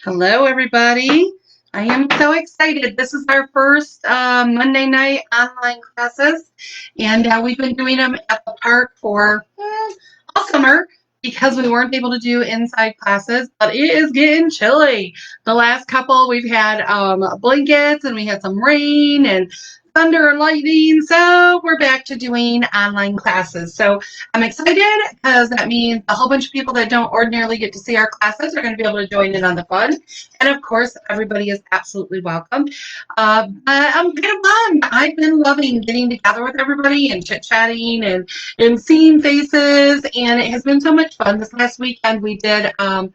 Hello, everybody. I am so excited. This is our first Monday night online classes, and we've been doing them at the park for all summer because we weren't able to do inside classes, but it is getting chilly. The last couple, we've had blankets and we had some rain and thunder and lightning, so we're back to doing online classes. So I'm excited because that means a whole bunch of people that don't ordinarily get to see our classes are going to be able to join in on the fun. And of course, everybody is absolutely welcome. But I'm kind of bummed. I've been loving getting together with everybody and chit-chatting and seeing faces, and it has been so much fun. This last weekend we did a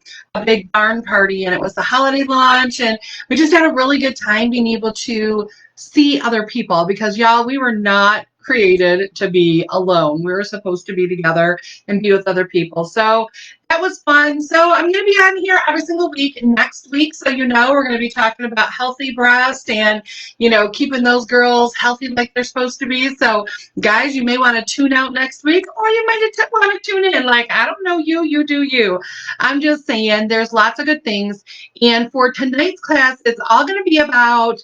big barn party, and it was the holiday lunch, and we just had a really good time being able to see other people because, y'all, we were not created to be alone. We were supposed to be together and be with other people. So that was fun. So I'm going to be on here every single week next week. So, we're going to be talking about healthy breast and, keeping those girls healthy like they're supposed to be. So, guys, you may want to tune out next week, or you might want to tune in. Like, I don't know you do you. I'm just saying there's lots of good things. And for tonight's class, it's all going to be about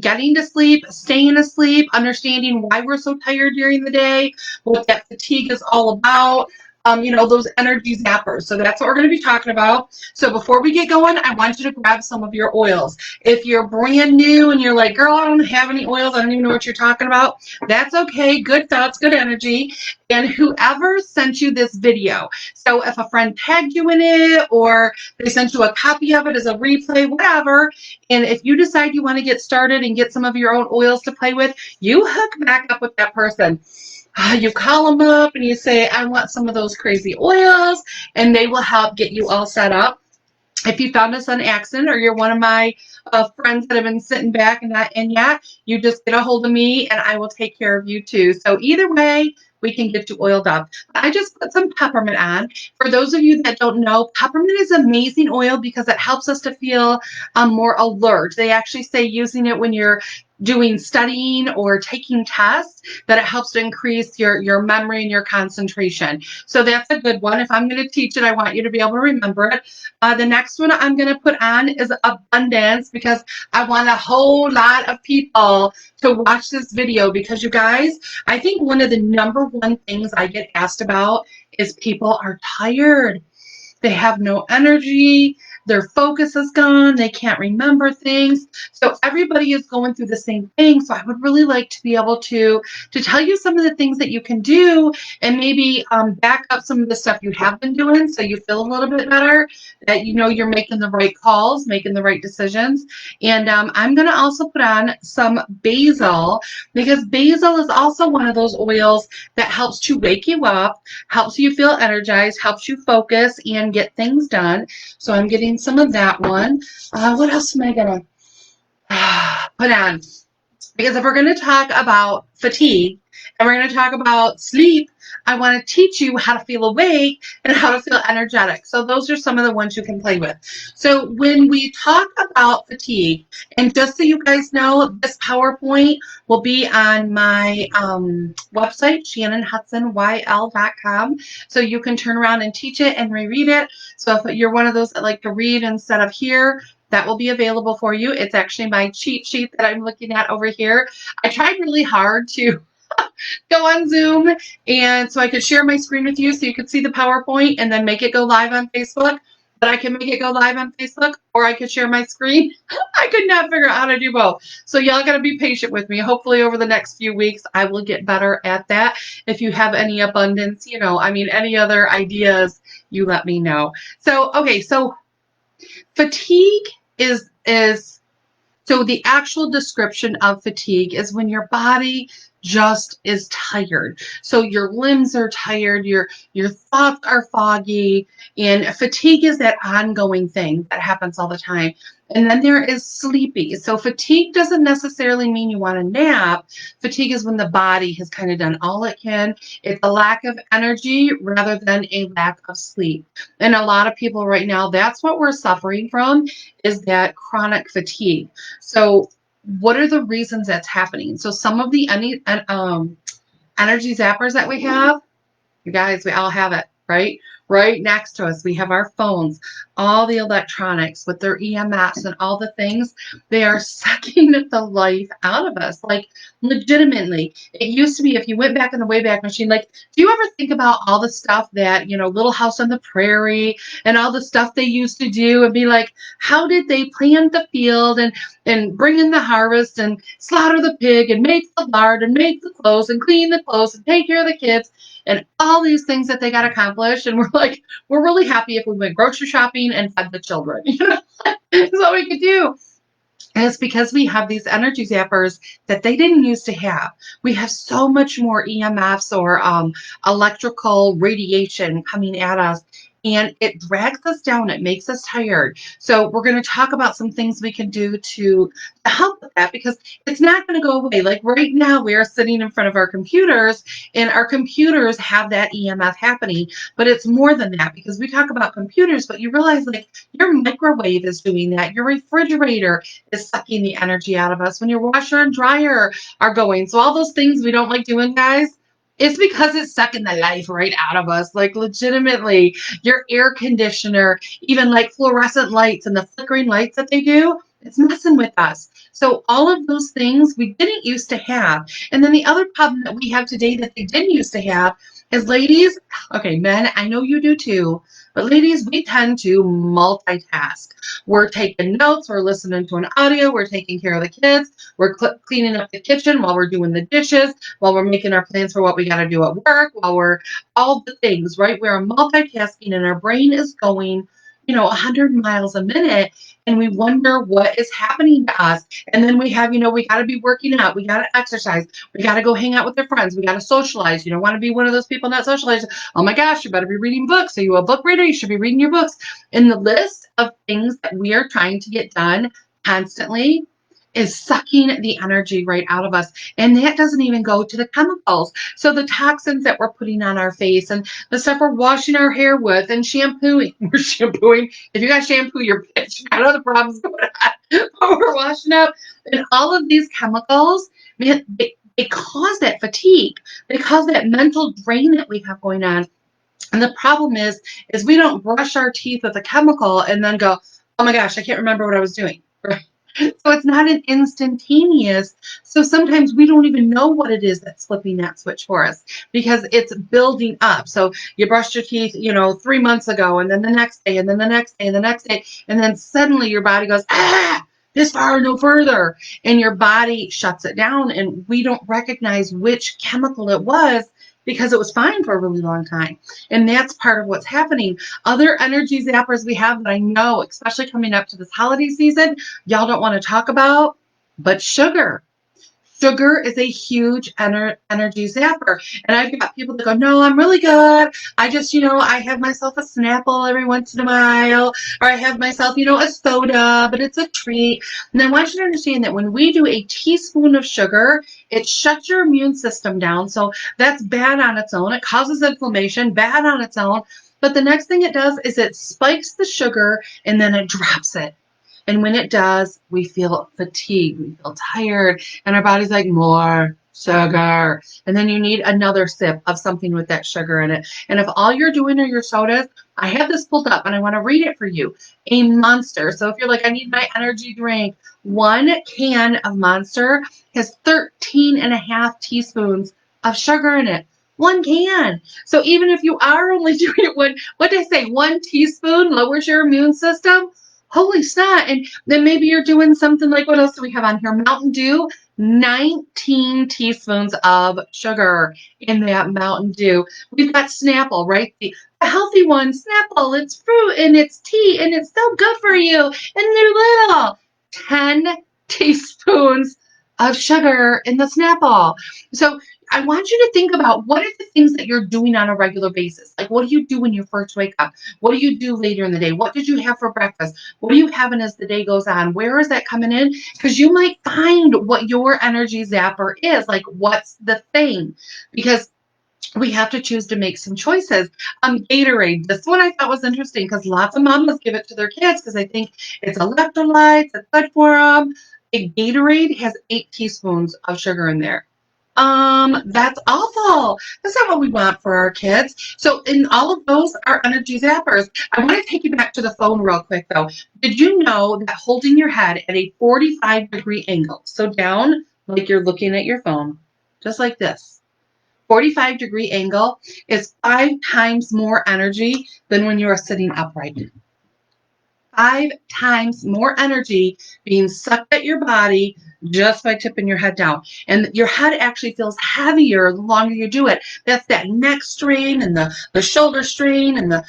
getting to sleep, staying asleep, understanding why we're so tired during the day, what that fatigue is all about, those energy zappers. So that's what we're going to be talking about. So before we get going, I want you to grab some of your oils. If you're brand new and you're like, girl, I don't have any oils, I don't even know what you're talking about, that's okay. Good thoughts, good energy. And whoever sent you this video, so if a friend tagged you in it or they sent you a copy of it as a replay, whatever, and if you decide you want to get started and get some of your own oils to play with, you hook back up with that person. You call them up and you say, I want some of those crazy oils, and they will help get you all set up. If you found us on accident or you're one of my friends that have been sitting back and not in yet, you just get a hold of me and I will take care of you too. So either way, we can get you oiled up. I just put some peppermint on. For those of you that don't know, peppermint is amazing oil because it helps us to feel more alert. They actually say using it when you're doing studying or taking tests, that it helps to increase your memory and your concentration. So that's a good one. If I'm going to teach it, I want you to be able to remember it. The next one I'm going to put on is abundance because I want a whole lot of people to watch this video because, you guys, I think one of the number one things I get asked about is people are tired. They have no energy. Their focus is gone. They can't remember things. So everybody is going through the same thing. So I would really like to be able to tell you some of the things that you can do and maybe back up some of the stuff you have been doing so you feel a little bit better, that you're making the right calls, making the right decisions. And I'm going to also put on some basil because basil is also one of those oils that helps to wake you up, helps you feel energized, helps you focus and get things done. So I'm getting some of that one. What else am I going to put on? Because if we're going to talk about fatigue and we're going to talk about sleep, I want to teach you how to feel awake and how to feel energetic. So those are some of the ones you can play with. So when we talk about fatigue, and just so you guys know, this PowerPoint will be on my website, shannonhudsonyl.com. So you can turn around and teach it and reread it. So if you're one of those that like to read instead of hear, that will be available for you. It's actually my cheat sheet that I'm looking at over here. I tried really hard to go on Zoom and so I could share my screen with you so you could see the PowerPoint and then make it go live on Facebook. But I can make it go live on Facebook or I could share my screen. I could not figure out how to do both. So y'all got to be patient with me. Hopefully over the next few weeks, I will get better at that. If you have any abundance, any other ideas, you let me know. So, okay, so fatigue is so the actual description of fatigue is when your body just is tired. So your limbs are tired, your thoughts are foggy, and fatigue is that ongoing thing that happens all the time. And then there is sleepy. So fatigue doesn't necessarily mean you want to nap. Fatigue is when the body has kind of done all it can. It's a lack of energy rather than a lack of sleep. And a lot of people right now, that's what we're suffering from, is that chronic fatigue. So what are the reasons that's happening? So some of the energy zappers that we have, you guys, we all have it, right? right next to us. We have our phones, all the electronics with their EMFs and all the things. They are sucking the life out of us, like legitimately. It used to be if you went back in the Wayback Machine, like, do you ever think about all the stuff that, Little House on the Prairie and all the stuff they used to do and be like, how did they plant the field and bring in the harvest and slaughter the pig and make the lard and make the clothes and clean the clothes and take care of the kids and all these things that they got accomplished. And we're like, we're really happy if we went grocery shopping and fed the children. That's all we could do. And it's because we have these energy zappers that they didn't used to have. We have so much more EMFs or electrical radiation coming at us, and it drags us down. It makes us tired. So we're going to talk about some things we can do to help with that because it's not going to go away. Like right now, we are sitting in front of our computers, and our computers have that EMF happening. But it's more than that because we talk about computers, but you realize like your microwave is doing that. Your refrigerator is sucking the energy out of us when your washer and dryer are going. So all those things we don't like doing, guys, it's because it's sucking the life right out of us. Like legitimately, your air conditioner, even like fluorescent lights and the flickering lights that they do, it's messing with us. So all of those things we didn't used to have. And then the other problem that we have today that they didn't used to have is ladies, okay, men, I know you do too, but ladies, we tend to multitask. We're taking notes, we're listening to an audio, we're taking care of the kids, we're cleaning up the kitchen while we're doing the dishes, while we're making our plans for what we got to do at work, while we're all the things, right? We're multitasking and our brain is going, 100 miles a minute, and we wonder what is happening to us. And then we have, we got to be working out, we got to exercise, we got to go hang out with our friends, we got to socialize. You don't want to be one of those people not socialize. Oh my gosh, you better be reading books. Are you a book reader? You should be reading your books. And the list of things that we are trying to get done constantly is sucking the energy right out of us. And that doesn't even go to the chemicals. So the toxins that we're putting on our face and the stuff we're washing our hair with and shampooing. We're shampooing. If you got shampoo, you're bitch. You got other problems going on. But we're washing up. And all of these chemicals, man, they cause that fatigue. They cause that mental drain that we have going on. And the problem is we don't brush our teeth with a chemical and then go, oh my gosh, I can't remember what I was doing. Right? So it's not an instantaneous. So sometimes we don't even know what it is that's flipping that switch for us because it's building up. So you brushed your teeth, 3 months ago, and then the next day, and then the next day, and the next day, and then suddenly your body goes, this far, no further. And your body shuts it down, and we don't recognize which chemical it was because it was fine for a really long time. And that's part of what's happening. Other energy zappers we have that I know, especially coming up to this holiday season, y'all don't want to talk about, but sugar. Sugar is a huge energy zapper. And I've got people that go, no, I'm really good. I just, I have myself a Snapple every once in a while, or I have myself, a soda, but it's a treat. And I want you to understand that when we do a teaspoon of sugar, it shuts your immune system down. So that's bad on its own. It causes inflammation, bad on its own. But the next thing it does is it spikes the sugar and then it drops it. And when it does, we feel fatigued, we feel tired, and our body's like, more sugar. And then you need another sip of something with that sugar in it. And if all you're doing are your sodas, I have this pulled up and I want to read it for you. A Monster. So if you're like, I need my energy drink, 1 can of Monster has 13 and a half teaspoons of sugar in it. 1 can. So even if you are only doing it what they say, 1 teaspoon lowers your immune system. Holy snot. And then maybe you're doing something like, what else do we have on here? Mountain Dew, 19 teaspoons of sugar in that Mountain Dew. We've got Snapple, right? The healthy one, Snapple. It's fruit and it's tea and it's so good for you. And they're little. 10 teaspoons of sugar in the Snapple. So I want you to think about what are the things that you're doing on a regular basis. Like, what do you do when you first wake up? What do you do later in the day? What did you have for breakfast? What are you having as the day goes on? Where is that coming in? Because you might find what your energy zapper is. Like, what's the thing? Because we have to choose to make some choices. Gatorade. This one I thought was interesting because lots of mamas give it to their kids because they think it's electrolytes, it's good for them. A Gatorade has 8 teaspoons of sugar in there. That's awful. That's not what we want for our kids. So in all of those are energy zappers. I want to take you back to the phone real quick though. Did you know that holding your head at a 45-degree angle, so down like you're looking at your phone, just like this, 45-degree angle is 5 times more energy than when you are sitting upright. 5 times more energy being sucked at your body just by tipping your head down. And your head actually feels heavier the longer you do it. That's that neck strain and the shoulder strain and the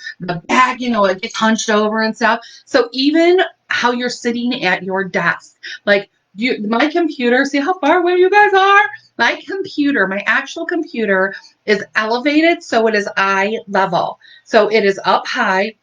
back, it gets hunched over and stuff. So even how you're sitting at your desk, like my computer, see how far away you guys are? My computer, my actual computer is elevated so it is eye level. So it is up high.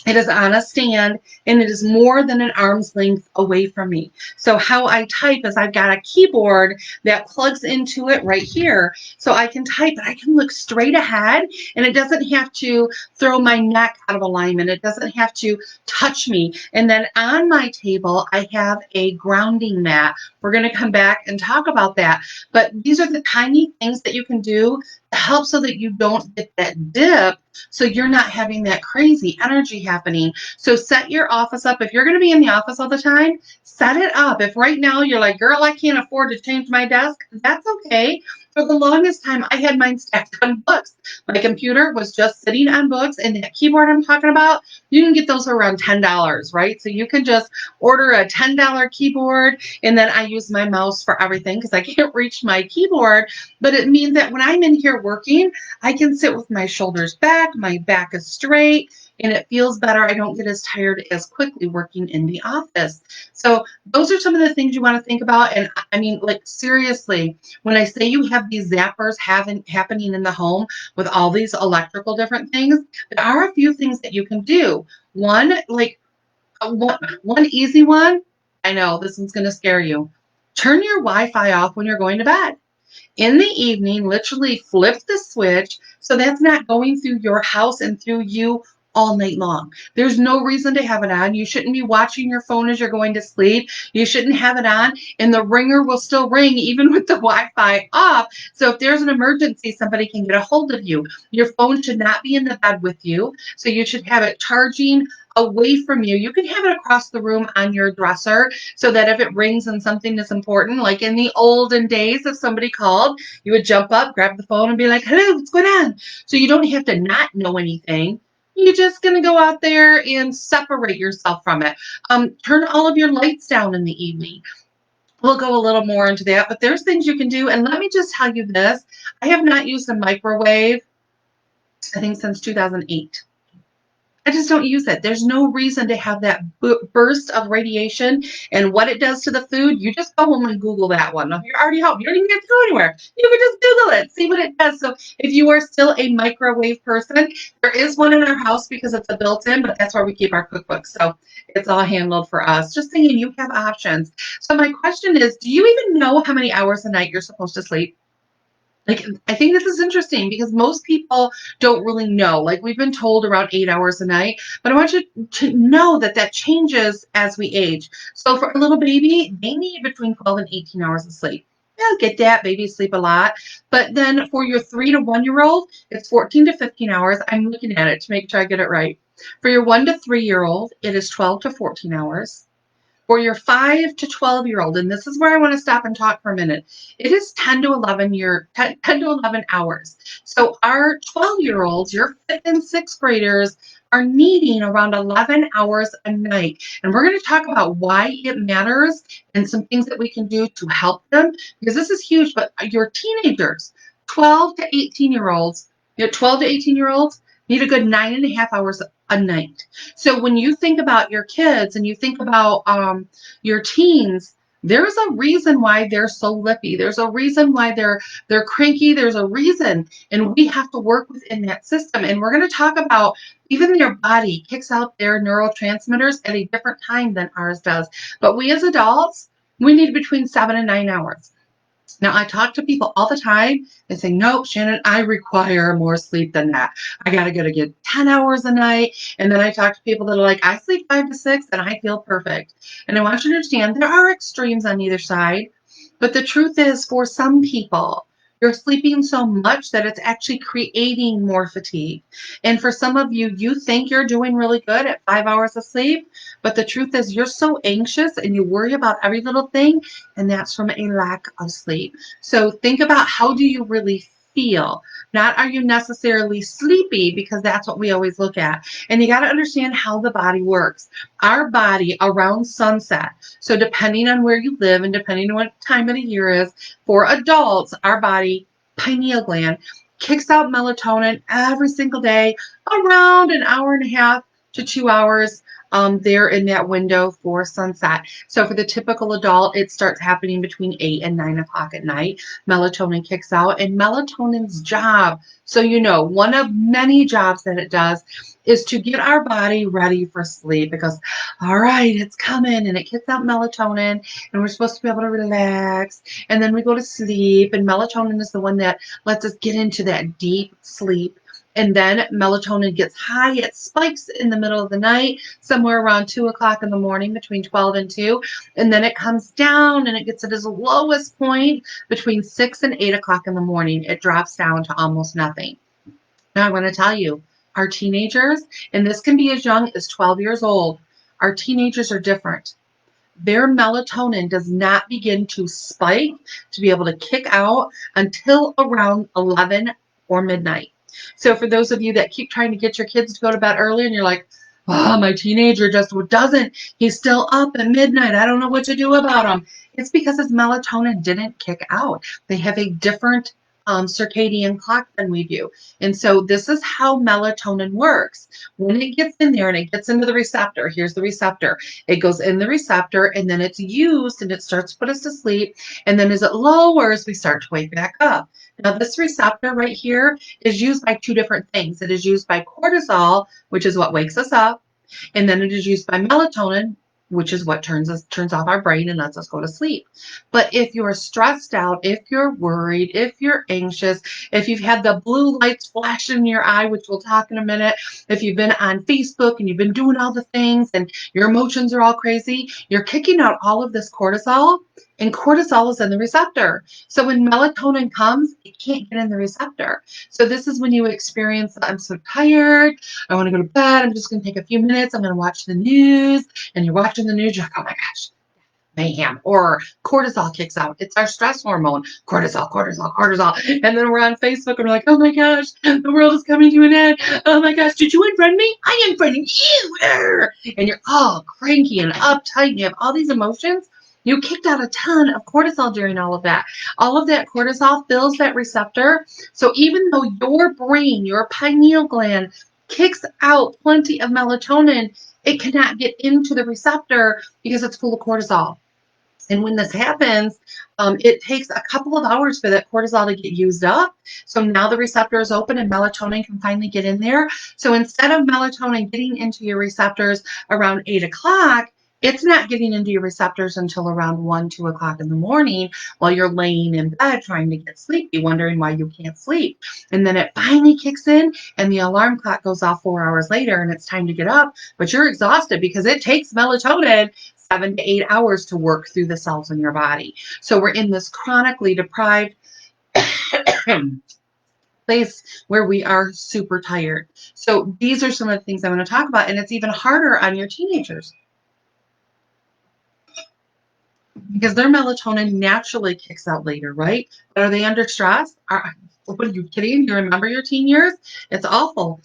It is on a stand and it is more than an arm's length away from me. So how I type is I've got a keyboard that plugs into it right here. So I can type, but I can look straight ahead and it doesn't have to throw my neck out of alignment. It doesn't have to touch me. And then on my table, I have a grounding mat. We're going to come back and talk about that. But these are the tiny things that you can do to help so that you don't get that dip, so you're not having that crazy energy happening. So set your office up. If you're going to be in the office all the time, set it up. If right now you're like, girl, I can't afford to change my desk, that's okay. For the longest time, I had mine stacked on books. My computer was just sitting on books, and that keyboard I'm talking about, you can get those for around $10, right? So you can just order a $10 keyboard, and then I use my mouse for everything because I can't reach my keyboard. But it means that when I'm in here working, I can sit with my shoulders back, my back is straight, and it feels better. I don't get as tired as quickly working in the office. So those are some of the things you want to think about. And I mean, like seriously, when I say you have these zappers happening in the home with all these electrical different things, there are a few things that you can do. One easy one, I know this one's going to scare you. Turn your Wi-Fi off when you're going to bed in the evening. Literally flip the switch so that's not going through your house and through you all night long. There's no reason to have it on. You shouldn't be watching your phone as you're going to sleep. You shouldn't have it on, and the ringer will still ring even with the Wi-Fi off. So if there's an emergency, somebody can get a hold of you. Your phone should not be in the bed with you, so you should have it charging away from you. You can have it across the room on your dresser so that if it rings and something is important, like in the olden days, if somebody called, you would jump up, grab the phone, and be like, hello, what's going on? So you don't have to not know anything. You're just going to go out there and separate yourself from it. Turn all of your lights down in the evening. We'll go a little more into that, but there's things you can do. And let me just tell you this. I have not used a microwave, I think, since 2008. I just don't use it. There's no reason to have that burst of radiation and what it does to the food. You just go home and Google that one. If you're already home, you don't even have to go anywhere. You can just Google it, see what it does. So if you are still a microwave person, there is one in our house because it's a built-in, but that's where we keep our cookbooks. So it's all handled for us. Just thinking you have options. So my question is, do you even know how many hours a night you're supposed to sleep? Like, I think this is interesting because most people don't really know. Like, we've been told around 8 hours a night, but I want you to know that that changes as we age. So for a little baby, they need between 12 and 18 hours of sleep. Yeah, get that. Babies sleep a lot. But then for your 3 to 1 year old, it's 14 to 15 hours. I'm looking at it to make sure I get it right. For your 1 to 3 year old, it is 12 to 14 hours. For your 5 to 12 year old, and this is where I want to stop and talk for a minute, it is 10 to 11 hours. So our 12-year-olds, your fifth and sixth graders, are needing around 11 hours a night. And we're going to talk about why it matters and some things that we can do to help them, because this is huge. But your teenagers, 12 to 18 year olds need a good 9.5 hours a night. So when you think about your kids and you think about your teens, there's a reason why they're so lippy. There's a reason why they're cranky. There's a reason, and we have to work within that system. And we're going to talk about even their body kicks out their neurotransmitters at a different time than ours does. But we as adults, we need between 7 and 9 hours. Now, I talk to people all the time. They say, nope, Shannon, I require more sleep than that. I got to go to get 10 hours a night. And then I talk to people that are like, I sleep 5 to 6 and I feel perfect. And I want you to understand there are extremes on either side. But the truth is, for some people, you're sleeping so much that it's actually creating more fatigue. And for some of you, you think you're doing really good at 5 hours of sleep, but the truth is you're so anxious and you worry about every little thing, and that's from a lack of sleep. So think about, how do you really feel? Not are you necessarily sleepy, because that's what we always look at. And you got to understand how the body works. Our body around sunset, so depending on where you live and depending on what time of the year is, for adults, our body, pineal gland, kicks out melatonin every single day around an hour and a half to 2 hours there in that window for sunset. So for the typical adult, it starts happening between 8 and 9 o'clock at night. Melatonin kicks out, and melatonin's job, so you know, one of many jobs that it does, is to get our body ready for sleep. It goes, all right, it's coming, and it kicks out melatonin, and we're supposed to be able to relax, and then we go to sleep, and melatonin is the one that lets us get into that deep sleep. And then melatonin gets high. It spikes in the middle of the night, somewhere around 2 o'clock in the morning, between 12 and 2. And then it comes down and it gets at its lowest point between 6 and 8 o'clock in the morning. It drops down to almost nothing. Now, I want to tell you, our teenagers, and this can be as young as 12 years old, our teenagers are different. Their melatonin does not begin to spike, to be able to kick out, until around 11 or midnight. So for those of you that keep trying to get your kids to go to bed early and you're like, oh, my teenager just doesn't, he's still up at midnight, I don't know what to do about him. It's because his melatonin didn't kick out. They have a different circadian clock than we do. And so this is how melatonin works. When it gets in there and it gets into the receptor, here's the receptor. It goes in the receptor, and then it's used and it starts to put us to sleep. And then as it lowers, we start to wake back up. Now, this receptor right here is used by two different things. It is used by cortisol, which is what wakes us up, and then it is used by melatonin, which is what turns off our brain and lets us go to sleep. But if you're stressed out, if you're worried, if you're anxious, if you've had the blue lights flash in your eye, which we'll talk in a minute, if you've been on Facebook and you've been doing all the things and your emotions are all crazy, you're kicking out all of this cortisol, and cortisol is in the receptor. So when melatonin comes, it can't get in the receptor. So this is when you experience, I'm so tired, I want to go to bed, I'm just going to take a few minutes, I'm going to watch the news, and you're watching the news, you're like, oh my gosh, mayhem. Or cortisol kicks out. It's our stress hormone. Cortisol, cortisol, cortisol. And then we're on Facebook and we're like, oh my gosh, the world is coming to an end. Oh my gosh, did you unfriend me? I unfriended you. And you're all cranky and uptight and you have all these emotions. You kicked out a ton of cortisol during all of that. All of that cortisol fills that receptor. So even though your brain, your pineal gland, kicks out plenty of melatonin, it cannot get into the receptor because it's full of cortisol. And when this happens, it takes a couple of hours for that cortisol to get used up. So now the receptor is open and melatonin can finally get in there. So instead of melatonin getting into your receptors around 8 o'clock, it's not getting into your receptors until around 1, 2 o'clock in the morning while you're laying in bed trying to get sleepy, wondering why you can't sleep. And then it finally kicks in and the alarm clock goes off 4 hours later and it's time to get up, but you're exhausted because it takes melatonin 7 to 8 hours to work through the cells in your body. So we're in this chronically deprived place where we are super tired. So these are some of the things I'm going to talk about, and it's even harder on your teenagers because their melatonin naturally kicks out later, right? But are they under stress? What are you kidding? Do you remember your teen years? It's awful.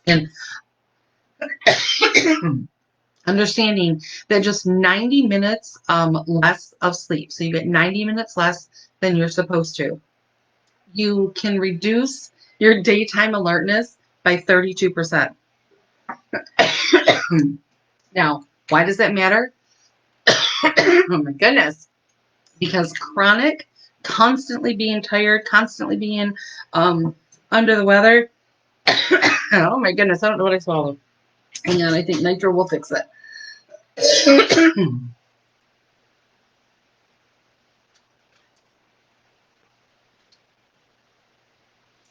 And understanding that just 90 minutes less of sleep, so you get 90 minutes less than you're supposed to, you can reduce your daytime alertness by 32%. Now, why does that matter? Oh my goodness. Because chronic, constantly being tired, constantly being under the weather. Oh my goodness, I don't know what I swallowed. Hang on, I think nitro will fix it.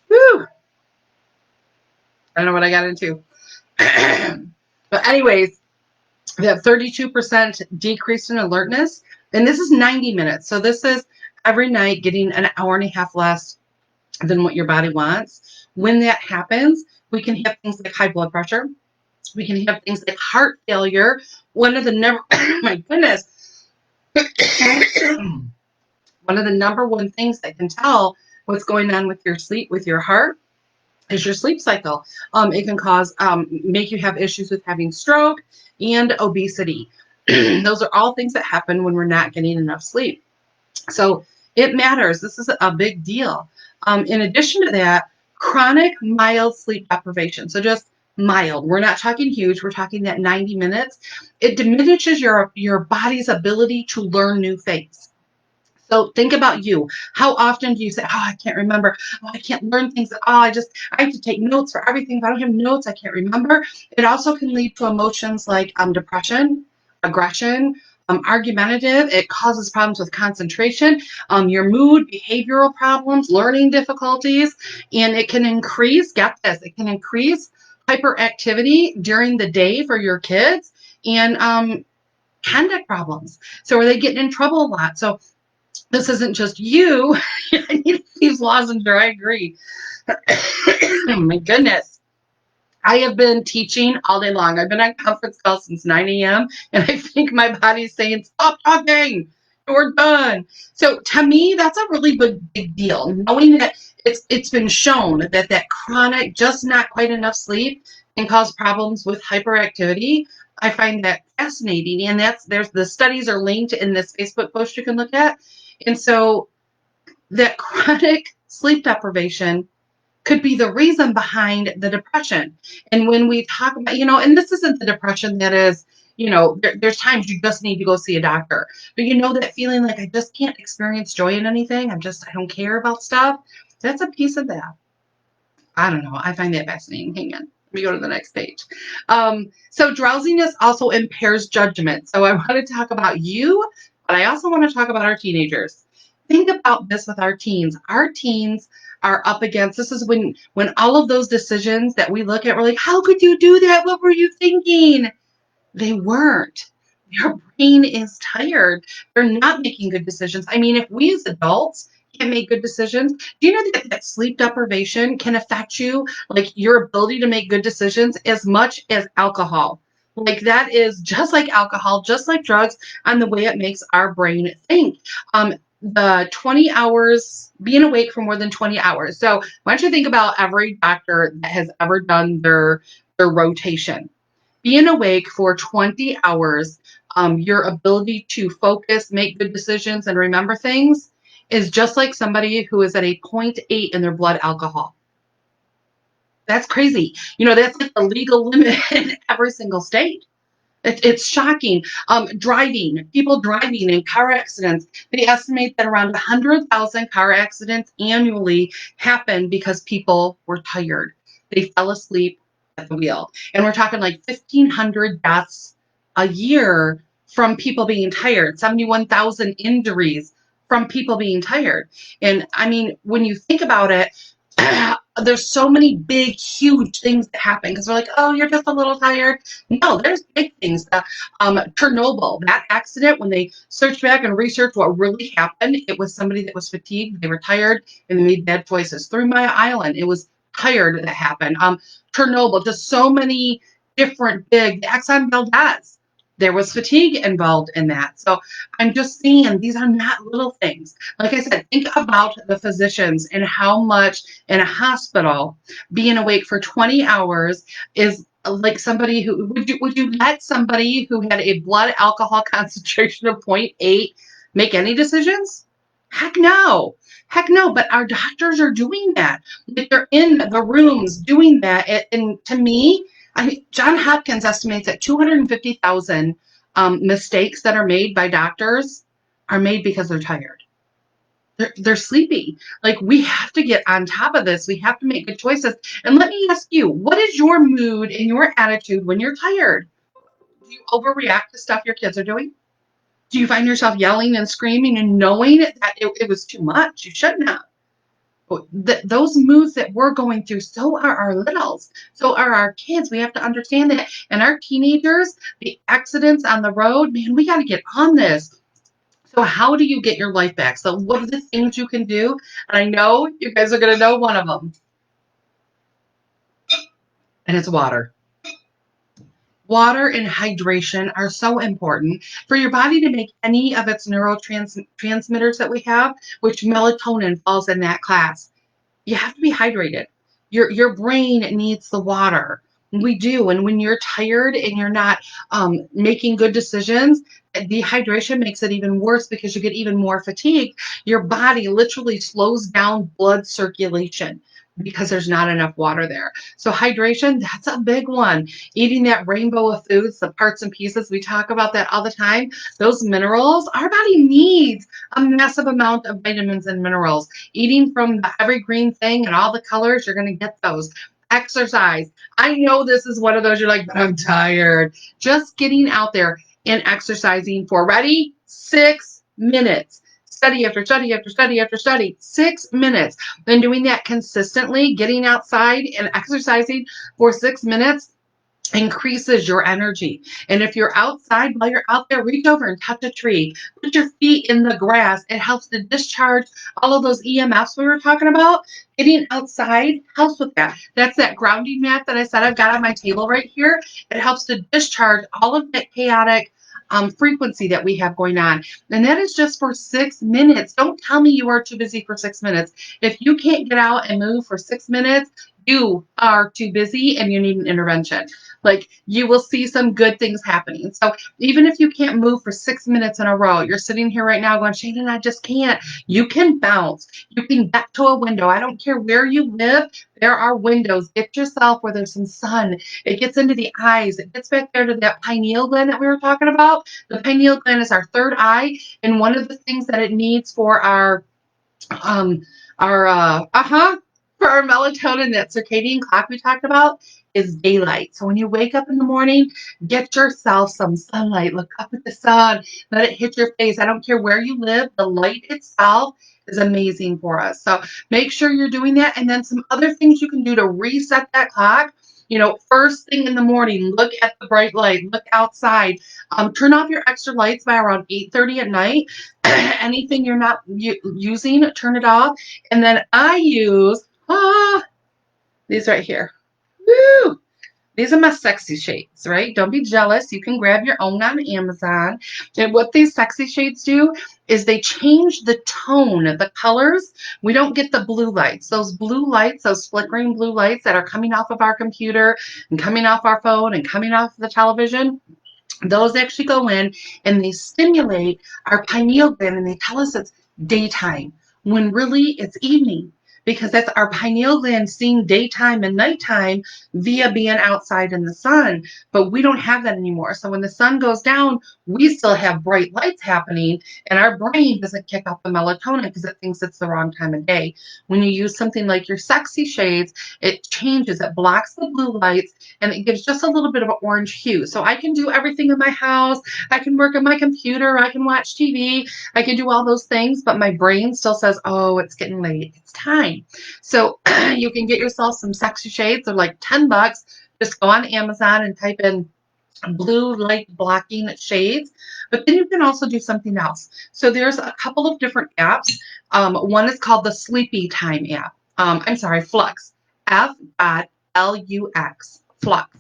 Whew. I don't know what I got into. But anyways, that 32% decrease in alertness, and this is 90 minutes. So this is every night getting an hour and a half less than what your body wants. When that happens, we can have things like high blood pressure. We can have things like heart failure. One of the number, my goodness, one of the number one things that can tell what's going on with your sleep, with your heart, is your sleep cycle. It can cause, make you have issues with having stroke and obesity. Those are all things that happen when we're not getting enough sleep. So it matters. This is a big deal. In addition to that, chronic mild sleep deprivation. So just mild. We're not talking huge. We're talking that 90 minutes. It diminishes your body's ability to learn new things. So think about you. How often do you say, "Oh, I can't remember. Oh, I can't learn things. Oh, I have to take notes for everything. If I don't have notes, I can't remember." It also can lead to emotions like depression, aggression, argumentative. It causes problems with concentration, your mood, behavioral problems, learning difficulties, and it can increase, get this, it can increase hyperactivity during the day for your kids and conduct problems. So are they getting in trouble a lot? So this isn't just you. I need Steve's lozenge. I agree. Oh my goodness. I have been teaching all day long. I've been on conference calls since 9 a.m. and I think my body's saying, "Stop talking. We're done." So to me, that's a really big deal. Knowing that it's been shown that that chronic, just not quite enough sleep can cause problems with hyperactivity. I find that fascinating. And there's the studies are linked in this Facebook post you can look at. And so that chronic sleep deprivation could be the reason behind the depression. And when we talk about, and this isn't the depression that is, there's times you just need to go see a doctor. But that feeling like I just can't experience joy in anything. I don't care about stuff. That's a piece of that. I don't know. I find that fascinating. Hang on. Let me go to the next page. So drowsiness also impairs judgment. So I want to talk about you, but I also want to talk about our teenagers. Think about this with our teens. Our teens are up against, this is when all of those decisions that we look at, we're like, how could you do that? What were you thinking? They weren't. Their brain is tired. They're not making good decisions. I mean, if we as adults can't make good decisions, do you know that sleep deprivation can affect you, like your ability to make good decisions, as much as alcohol? Like that is just like alcohol, just like drugs, on the way it makes our brain think. The 20 hours, being awake for more than 20 hours. So why don't you think about every doctor that has ever done their rotation? Being awake for 20 hours, your ability to focus, make good decisions, and remember things is just like somebody who is at a zero point 0.8 in their blood alcohol. That's crazy. That's like the legal limit in every single state. It's shocking. People driving in car accidents, they estimate that around 100,000 car accidents annually happen because people were tired. They fell asleep at the wheel. And we're talking like 1,500 deaths a year from people being tired, 71,000 injuries from people being tired. And I mean, when you think about it, there's so many big, huge things that happen because we're like, oh, you're just a little tired. No, there's big things. Chernobyl, that accident, when they searched back and researched what really happened, it was somebody that was fatigued, they were tired, and they made bad choices. 3 Mile Island, it was tired that happened. Chernobyl, just so many different big, the Exxon Valdez, there was fatigue involved in that. So I'm just saying these are not little things. Like I said, think about the physicians and how much in a hospital being awake for 20 hours is like somebody who would you let somebody who had a blood alcohol concentration of 0.8 make any decisions? Heck no. Heck no. But our doctors are doing that. Like they're in the rooms doing that. And to me, John Hopkins estimates that 250,000 mistakes that are made by doctors are made because they're tired. They're sleepy. Like we have to get on top of this. We have to make good choices. And let me ask you, what is your mood and your attitude when you're tired? Do you overreact to stuff your kids are doing? Do you find yourself yelling and screaming and knowing that it was too much? You shouldn't have. Those moods that we're going through, so are our littles, so are our kids. We have to understand that. And our teenagers, the accidents on the road, man, we got to get on this. So how do you get your life back? So what are the things you can do? And I know you guys are going to know one of them, and it's water. Water and hydration are so important for your body to make any of its neurotransmitters that we have, which melatonin falls in that class. You have to be hydrated. Your brain needs the water. We do. And when you're tired and you're not making good decisions, dehydration makes it even worse because you get even more fatigued. Your body literally slows down blood circulation because there's not enough water there. So hydration, that's a big one. Eating that rainbow of foods, the parts and pieces, we talk about that all the time. Those minerals, our body needs a massive amount of vitamins and minerals. Eating from the every green thing and all the colors, you're going to get those. Exercise. I know this is one of those you're like, but I'm tired. Just getting out there and exercising for, ready? 6 minutes. Study after study after study after study. 6 minutes. Then doing that consistently, getting outside and exercising for 6 minutes increases your energy. And if you're outside, while you're out there, reach over and touch a tree. Put your feet in the grass. It helps to discharge all of those EMFs we were talking about. Getting outside helps with that. That's that grounding mat that I said I've got on my table right here. It helps to discharge all of that chaotic frequency that we have going on. And that is just for 6 minutes. Don't tell me you are too busy for 6 minutes. If you can't get out and move for 6 minutes, you are too busy and you need an intervention. Like, you will see some good things happening. So even if you can't move for 6 minutes in a row, you're sitting here right now going, Shannon, I just can't. You can bounce. You can get to a window. I don't care where you live. There are windows. Get yourself where there's some sun. It gets into the eyes. It gets back there to that pineal gland that we were talking about. The pineal gland is our third eye. And one of the things that it needs for um our for our melatonin, that circadian clock we talked about, is daylight. So when you wake up in the morning, get yourself some sunlight. Look up at the sun, let it hit your face. I don't care where you live, the light itself is amazing for us. So make sure you're doing that. And then some other things you can do to reset that clock. First thing in the morning, look at the bright light, look outside. Turn off your extra lights by around 8:30 at night. Anything you're not using, turn it off. And then I use these right here. Woo! These are my sexy shades, right? Don't be jealous. You can grab your own on Amazon. And what these sexy shades do is they change the tone, the colors. We don't get the blue lights. Those blue lights, those flickering blue lights that are coming off of our computer and coming off our phone and coming off the television, those actually go in and they stimulate our pineal gland and they tell us it's daytime when really it's evening, because that's our pineal gland seeing daytime and nighttime via being outside in the sun. But we don't have that anymore. So when the sun goes down, we still have bright lights happening and our brain doesn't kick off the melatonin because it thinks it's the wrong time of day. When you use something like your sexy shades, it changes, it blocks the blue lights and it gives just a little bit of an orange hue. So I can do everything in my house. I can work on my computer. I can watch TV. I can do all those things, but my brain still says, oh, it's getting late. It's time. So you can get yourself some sexy shades. They're like $10. Just go on Amazon and type in blue light blocking shades. But then you can also do something else. So there's a couple of different apps. One is called the Sleepy Time app. I'm sorry, Flux. Flux. Flux.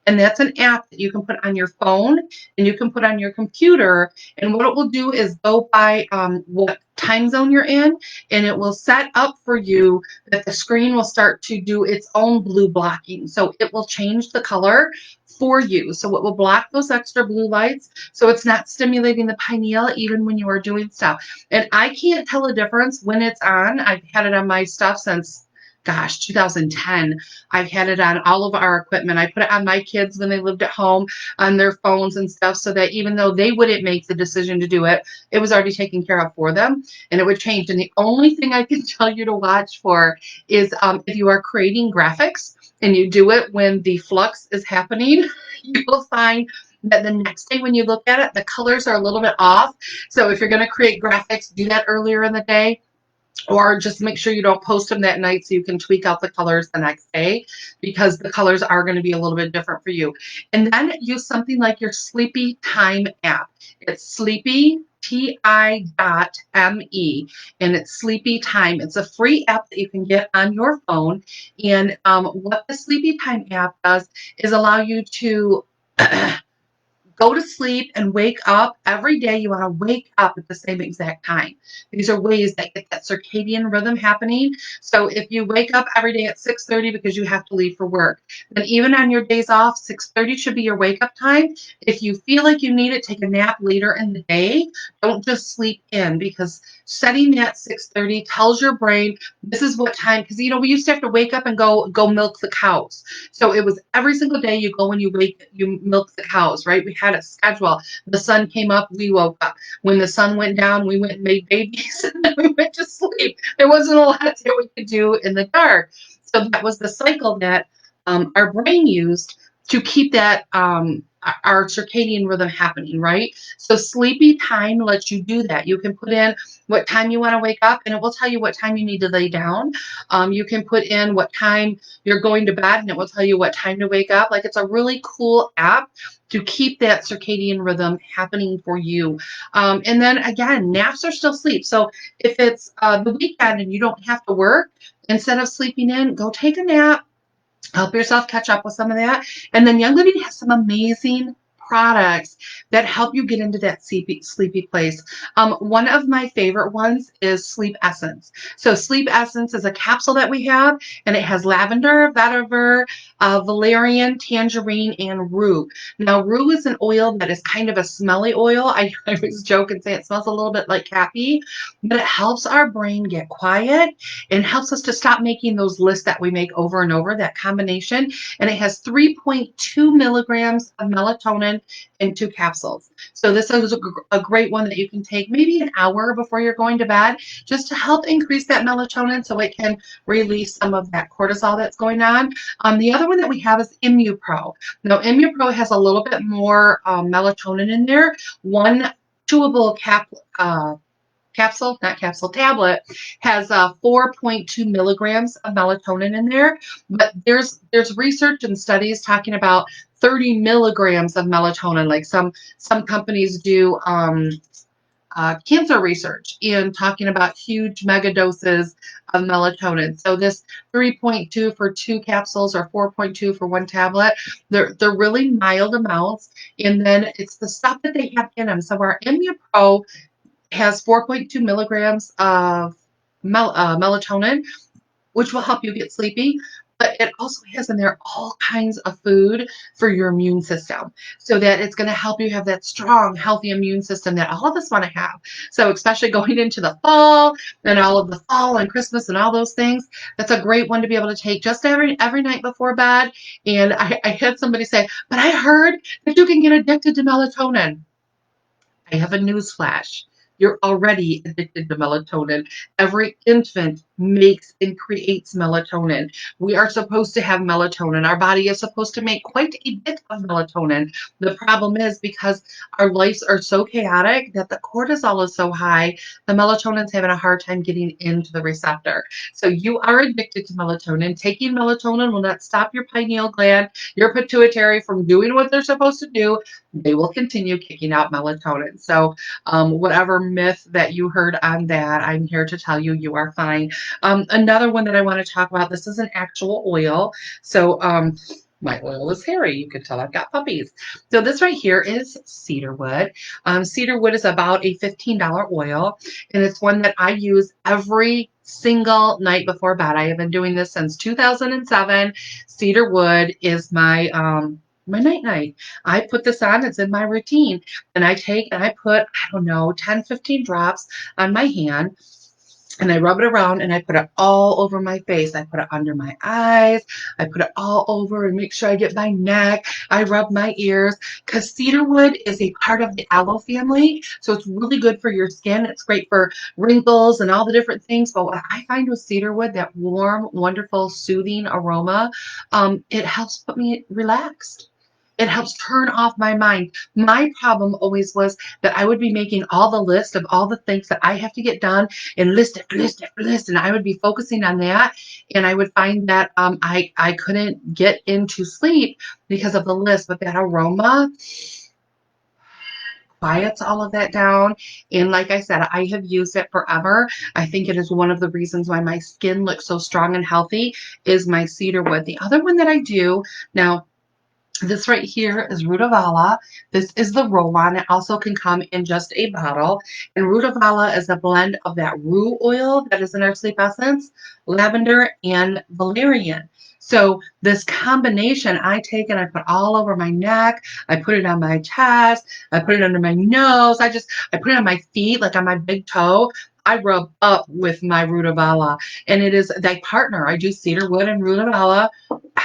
And that's an app that you can put on your phone and you can put on your computer. And what it will do is go by what time zone you're in, and it will set up for you that the screen will start to do its own blue blocking. So it will change the color for you. So it will block those extra blue lights. So it's not stimulating the pineal even when you are doing stuff. And I can't tell a difference when it's on. I've had it on my stuff since, gosh, 2010. I've had it on all of our equipment. I put it on my kids when they lived at home on their phones and stuff so that even though they wouldn't make the decision to do it, it was already taken care of for them and it would change. And the only thing I can tell you to watch for is if you are creating graphics and you do it when the flux is happening, you will find that the next day when you look at it, the colors are a little bit off. So if you're going to create graphics, do that earlier in the day. Or just make sure you don't post them that night so you can tweak out the colors the next day, because the colors are going to be a little bit different for you. And then use something like your Sleepy Time app. It's Sleepy TI.me, and it's Sleepy Time. It's a free app that you can get on your phone. And what the Sleepy Time app does is allow you to go to sleep and wake up every day. You want to wake up at the same exact time. These are ways that get that circadian rhythm happening. So if you wake up every day at 6:30 because you have to leave for work, then even on your days off, 6:30 should be your wake up time. If you feel like you need it, take a nap later in the day. Don't just sleep in, because setting that 6:30 tells your brain this is what time, because we used to have to wake up and go milk the cows. So it was every single day you go and you milk the cows, right? We had a schedule. The sun came up, we woke up. When the sun went down, we went and made babies, and then we went to sleep. There wasn't a lot that we could do in the dark. So that was the cycle that our brain used to keep that our circadian rhythm happening, right? So Sleepy Time lets you do that. You can put in what time you want to wake up, and it will tell you what time you need to lay down. You can put in what time you're going to bed, and it will tell you what time to wake up. Like, it's a really cool app to keep that circadian rhythm happening for you. And then again, naps are still sleep. So if it's the weekend and you don't have to work, instead of sleeping in, go take a nap. Help yourself catch up with some of that. And then Young Living has some amazing products that help you get into that sleepy place. One of my favorite ones is Sleep Essence. So Sleep Essence is a capsule that we have, and it has lavender, vetiver, valerian, tangerine, and rue. Now, rue is an oil that is kind of a smelly oil. I always joke and say it smells a little bit like caffeine, but it helps our brain get quiet and helps us to stop making those lists that we make over and over, that combination. And it has 3.2 milligrams of melatonin in 2 capsules. So this is a great one that you can take maybe an hour before you're going to bed, just to help increase that melatonin so it can release some of that cortisol that's going on. The other one that we have is ImmuPro. Now, ImmuPro has a little bit more melatonin in there. One chewable tablet has 4.2 milligrams of melatonin in there, but there's research and studies talking about 30 milligrams of melatonin. Like some companies do cancer research and talking about huge mega doses of melatonin. So this 3.2 for 2 capsules or 4.2 for 1 tablet, they're really mild amounts, and then it's the stuff that they have in them. So our ImmuPro has 4.2 milligrams of melatonin, which will help you get sleepy. But it also has in there all kinds of food for your immune system, so that it's going to help you have that strong, healthy immune system that all of us want to have. So especially going into the fall and all of the fall and Christmas and all those things, that's a great one to be able to take just every night before bed. And I had somebody say, but I heard that you can get addicted to melatonin. I have a news flash. You're already addicted to melatonin. Every infant makes and creates melatonin. We are supposed to have melatonin. Our body is supposed to make quite a bit of melatonin. The problem is, because our lives are so chaotic that the cortisol is so high, the melatonin's having a hard time getting into the receptor. So you are addicted to melatonin. Taking melatonin will not stop your pineal gland, your pituitary, from doing what they're supposed to do. They will continue kicking out melatonin. So whatever myth that you heard on that, I'm here to tell you, you are fine. Another one that I want to talk about, this is an actual oil. So my oil is hairy. You can tell I've got puppies. So this right here is cedarwood. Cedarwood is about a $15 oil, and it's one that I use every single night before bed. I have been doing this since 2007. Cedarwood is my night. I put this on, it's in my routine. And I take and I put, I don't know, 10, 15 drops on my hand, and I rub it around, and I put it all over my face. I put it under my eyes. I put it all over and make sure I get my neck. I rub my ears, because cedarwood is a part of the aloe family. So it's really good for your skin. It's great for wrinkles and all the different things. But what I find with cedarwood, that warm, wonderful, soothing aroma, it helps put me relaxed. It helps turn off my mind. My problem always was that I would be making all the list of all the things that I have to get done, and list it, list it, list, and I would be focusing on that, and I would find that I couldn't get into sleep because of the list. But that aroma, quiets all of that down. And like I said, I have used it forever. I think it is one of the reasons why my skin looks so strong and healthy is my cedar wood. The other one that I do now, this right here is Rutavala. This is the roll-on. It also can come in just a bottle. And Rutavala is a blend of that rue oil that is in our sleep essence, lavender, and valerian. So this combination I take and I put all over my neck. I put it on my chest. I put it under my nose. I put it on my feet, like on my big toe. I rub up with my Rutavala. And it is they partner. I do cedar wood and Rutavala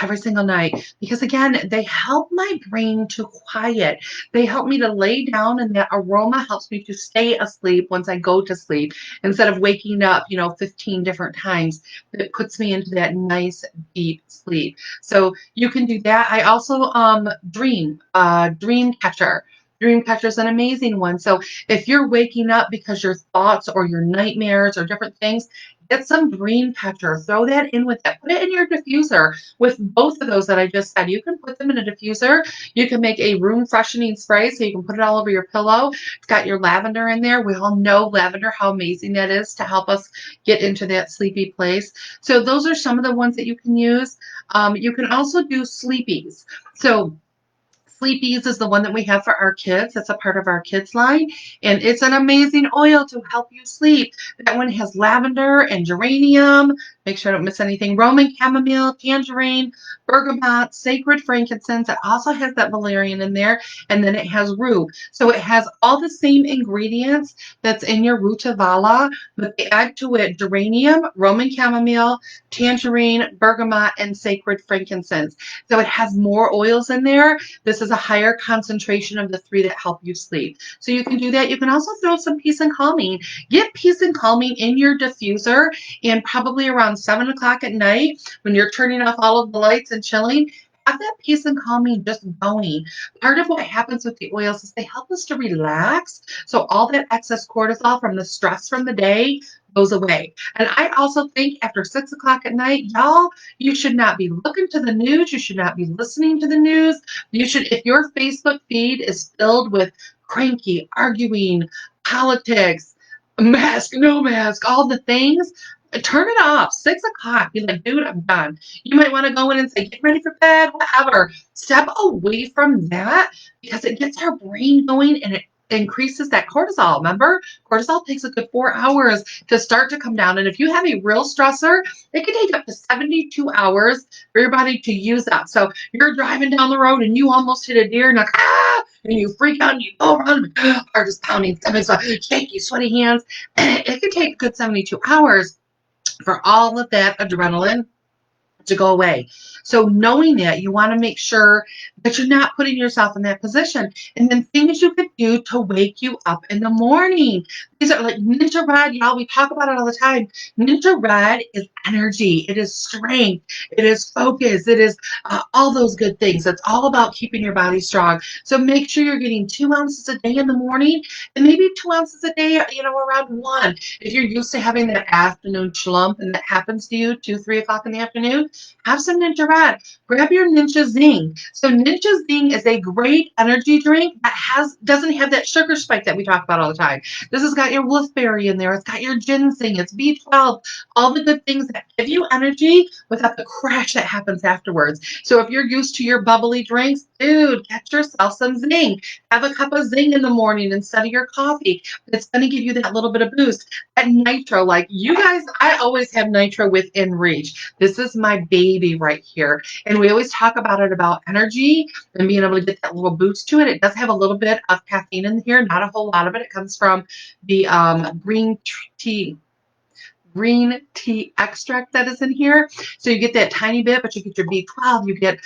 every single night because again they help my brain to quiet. They help me to lay down, and that aroma helps me to stay asleep once I go to sleep instead of waking up 15 different times. It puts me into that nice deep sleep. So you can do that. I also dream catcher. Dream catcher is an amazing one. So if you're waking up because your thoughts or your nightmares or different things, get some dream catcher. Throw that in with that. Put it in your diffuser with both of those that I just said. You can put them in a diffuser. You can make a room freshening spray so you can put it all over your pillow. It's got your lavender in there. We all know lavender, how amazing that is to help us get into that sleepy place. So those are some of the ones that you can use. You can also do sleepies. So Sleepies is the one that we have for our kids. That's a part of our kids line. And it's an amazing oil to help you sleep. That one has lavender and geranium. Make sure I don't miss anything. Roman chamomile, tangerine, bergamot, sacred frankincense. It also has that valerian in there. And then it has rue. So it has all the same ingredients that's in your Rutavala, but they add to it geranium, Roman chamomile, tangerine, bergamot, and sacred frankincense. So it has more oils in there. This is a higher concentration of the three that help you sleep. So you can do that. You can also throw some peace and calming. Get peace and calming in your diffuser, and probably around 7 o'clock at night when you're turning off all of the lights and chilling, have that peace and calming just going. Part of what happens with the oils is they help us to relax. So all that excess cortisol from the stress from the day goes away. And I also think after 6 o'clock at night, y'all, you should not be looking to the news. You should not be listening to the news. You should, if your Facebook feed is filled with cranky, arguing, politics, mask, no mask, all the things, turn it off. 6 o'clock. Be like, dude, I'm done. You might want to go in and say, get ready for bed, whatever. Step away from that because it gets our brain going and it increases that cortisol. Remember, cortisol takes a good 4 hours to start to come down. And if you have a real stressor, it can take up to 72 hours for your body to use up. So you're driving down the road and you almost hit a deer and like, ah, and you freak out and you go around, heart is pounding, stomach's shaky, sweaty hands. It can take a good 72 hours for all of that adrenaline to go away. So knowing that, you want to make sure that you're not putting yourself in that position. And then things you could do to wake you up in the morning. These are like Ninja Red, y'all. We talk about it all the time. Ninja Red is energy. It is strength. It is focus. It is all those good things. It's all about keeping your body strong. So make sure you're getting 2 ounces a day in the morning and maybe 2 ounces a day, around 1. If you're used to having that afternoon slump and that happens to you 2, 3 o'clock in the afternoon, have some Ninja Red. Grab your Ninja Zing. So Ninja Zing is a great energy drink that doesn't have that sugar spike that we talk about all the time. This has got your wolfberry in there. It's got your ginseng. It's B12. All the good things that give you energy without the crash that happens afterwards. So if you're used to your bubbly drinks, dude, get yourself some Zing. Have a cup of Zing in the morning instead of your coffee. It's going to give you that little bit of boost. That nitro, like you guys, I always have nitro within reach. This is my baby right here. And we always talk about it about energy and being able to get that little boost to it. It does have a little bit of caffeine in here, not a whole lot of it. It comes from the green tea extract that is in here. So you get that tiny bit, but you get your B12, you get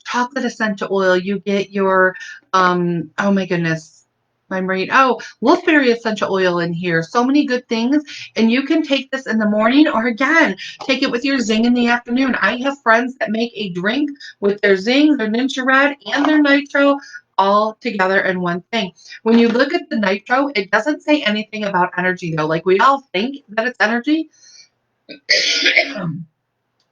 chocolate essential oil, you get your oh my goodness, my brain. Oh, wolfberry essential oil in here. So many good things. And you can take this in the morning or again, take it with your Zing in the afternoon. I have friends that make a drink with their Zing, their Ninja Red, and their Nitro all together in one thing. When you look at the Nitro, it doesn't say anything about energy though. Like we all think that it's energy.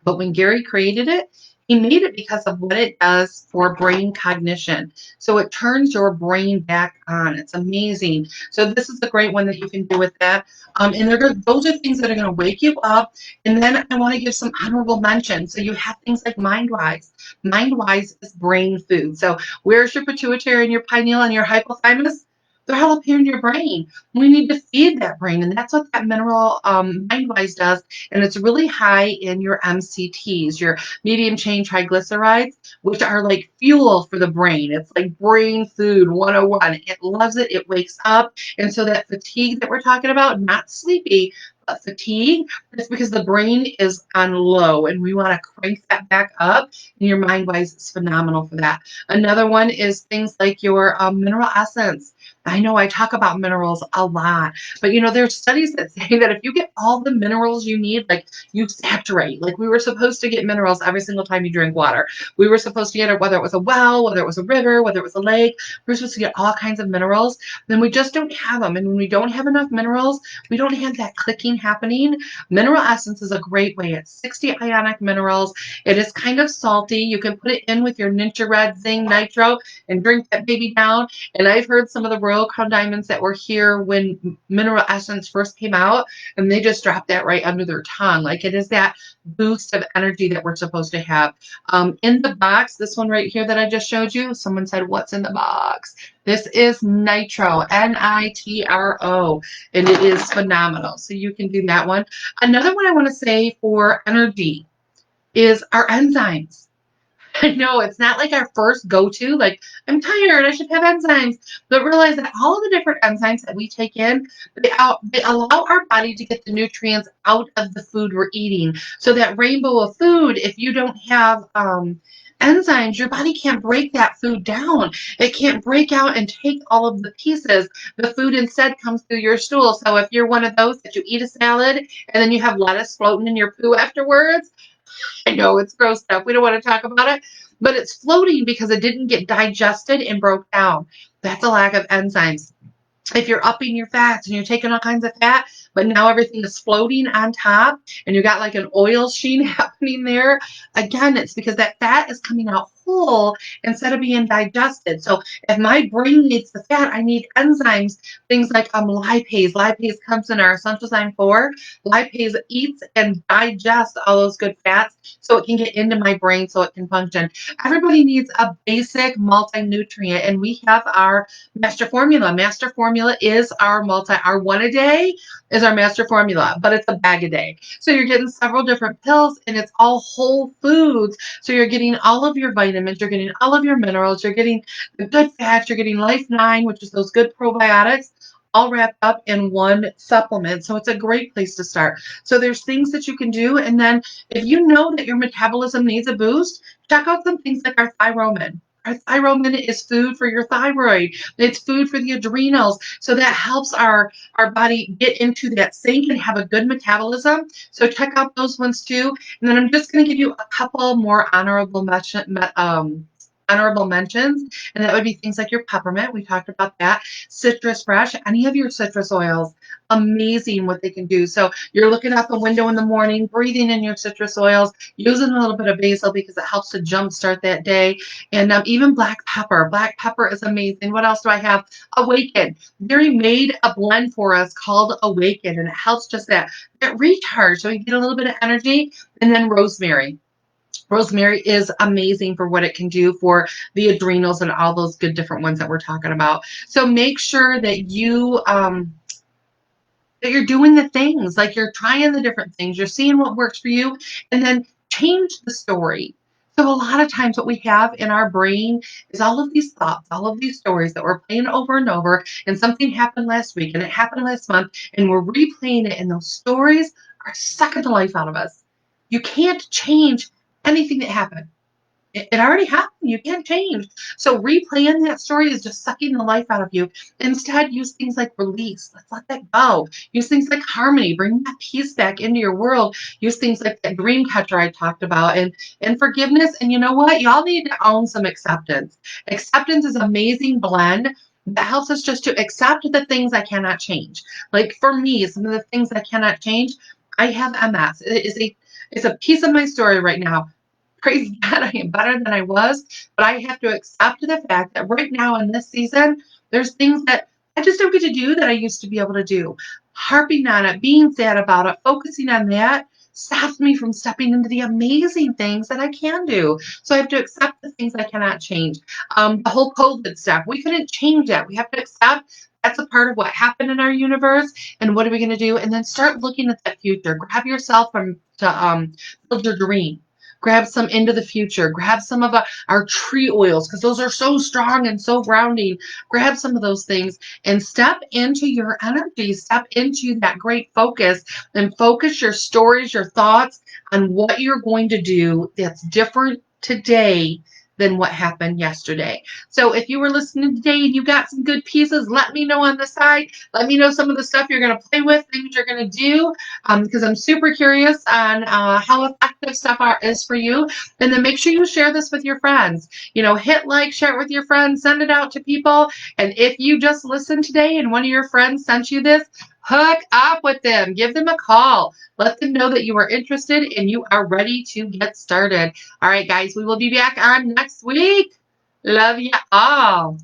But when Gary created it, He made it because of what it does for brain cognition. So it turns your brain back on. It's amazing. So this is a great one that you can do with that. And those are things that are going to wake you up. And then I want to give some honorable mentions. So you have things like MindWise. MindWise is brain food. So where's your pituitary and your pineal and your hypothalamus? They're all up here in your brain. We need to feed that brain, and that's what that mineral MindWise does. And it's really high in your MCTs, your medium chain triglycerides, which are like fuel for the brain. It's like brain food 101. It loves it. It wakes up. And so that fatigue that we're talking about, not sleepy, but fatigue, it's because the brain is on low and we want to crank that back up. And your MindWise is phenomenal for that. Another one is things like your mineral essence. I know I talk about minerals a lot, but there's studies that say that if you get all the minerals you need, like you saturate, like we were supposed to get minerals every single time you drink water. We were supposed to get it, whether it was a well, whether it was a river, whether it was a lake, we were supposed to get all kinds of minerals. Then we just don't have them. And when we don't have enough minerals, we don't have that clicking happening. Mineral essence is a great way. It's 60 ionic minerals. It is kind of salty. You can put it in with your Ninja Red Zing Nitro and drink that baby down. And I've heard some of the Royal Crown Diamonds that were here when Mineral Essence first came out, and they just dropped that right under their tongue. Like it is that boost of energy that we're supposed to have. In the box, this one right here that I just showed you, someone said, what's in the box? This is Nitro, Nitro, and it is phenomenal. So you can do that one. Another one I want to say for energy is our enzymes. I know it's not like our first go-to, like, I'm tired, I should have enzymes. But realize that all of the different enzymes that we take in, they allow our body to get the nutrients out of the food we're eating. So that rainbow of food, if you don't have enzymes, your body can't break that food down. It can't break out and take all of the pieces. The food instead comes through your stool. So if you're one of those that you eat a salad and then you have lettuce floating in your poo afterwards, I know it's gross stuff. We don't want to talk about it, but it's floating because it didn't get digested and broke down. That's a lack of enzymes. If you're upping your fats and you're taking all kinds of fat, but now everything is floating on top and you got like an oil sheen happening there, again, it's because that fat is coming out whole instead of being digested. So if my brain needs the fat, I need enzymes, things like lipase. Lipase comes in our essential 4. Lipase eats and digests all those good fats so it can get into my brain so it can function. Everybody needs a basic multi-nutrient, and we have our master formula. Master formula is our one a day is our master formula, but it's a bag a day. So you're getting several different pills and it's all whole foods. So you're getting all of your vitamins, you're getting all of your minerals, you're getting the good fats, you're getting Life 9, which is those good probiotics, all wrapped up in one supplement. So it's a great place to start. So there's things that you can do. And then if you know that your metabolism needs a boost, check out some things like our Thyromin. Our Thyromin is food for your thyroid. It's food for the adrenals. So that helps our body get into that sync and have a good metabolism. So check out those ones too. And then I'm just going to give you a couple more honorable mentions, and that would be things like your peppermint. We talked about that. Citrus fresh, any of your citrus oils, amazing what they can do. So you're looking out the window in the morning, breathing in your citrus oils, using a little bit of basil because it helps to jumpstart that day. And even black pepper. Black pepper is amazing. What else do I have? Awaken. Mary made a blend for us called Awaken, and it helps just that recharge so you get a little bit of energy. And then rosemary. Rosemary is amazing for what it can do for the adrenals and all those good different ones that we're talking about. So make sure that you're doing the things, like you're trying the different things, you're seeing what works for you, and then change the story. So a lot of times what we have in our brain is all of these thoughts, all of these stories that we're playing over and over, and something happened last week and it happened last month, and we're replaying it, and those stories are sucking the life out of us. You can't change anything that happened. It already happened. You can't change. So replaying that story is just sucking the life out of you. Instead, use things like release. Let's let that go. Use things like harmony. Bring that peace back into your world. Use things like that dream catcher I talked about, and forgiveness. And you know what? Y'all need to own some acceptance. Acceptance is an amazing blend that helps us just to accept the things I cannot change. Like for me, some of the things I cannot change, I have MS. It's a piece of my story right now. praise God, I am better than I was, but I have to accept the fact that right now in this season, there's things that I just don't get to do that I used to be able to do. Harping on it, being sad about it, focusing on that stops me from stepping into the amazing things that I can do. So I have to accept the things I cannot change. The whole COVID stuff, we couldn't change that. We have to accept that's a part of what happened in our universe, and what are we going to do? And then start looking at that future. Grab yourself from to build your dream. Grab some into the future. Grab some of our tree oils because those are so strong and so grounding. Grab some of those things and step into your energy. Step into that great focus and focus your stories, your thoughts on what you're going to do that's different today than what happened yesterday. So if you were listening today and you got some good pieces, let me know on the side. Let me know some of the stuff you're going to play with, things you're going to do, because I'm super curious on how effective stuff is for you. And then make sure you share this with your friends. Hit like, share it with your friends, send it out to people. And if you just listened today and one of your friends sent you this, hook up with them. Give them a call. Let them know that you are interested and you are ready to get started. All right, guys, we will be back on next week. Love you all.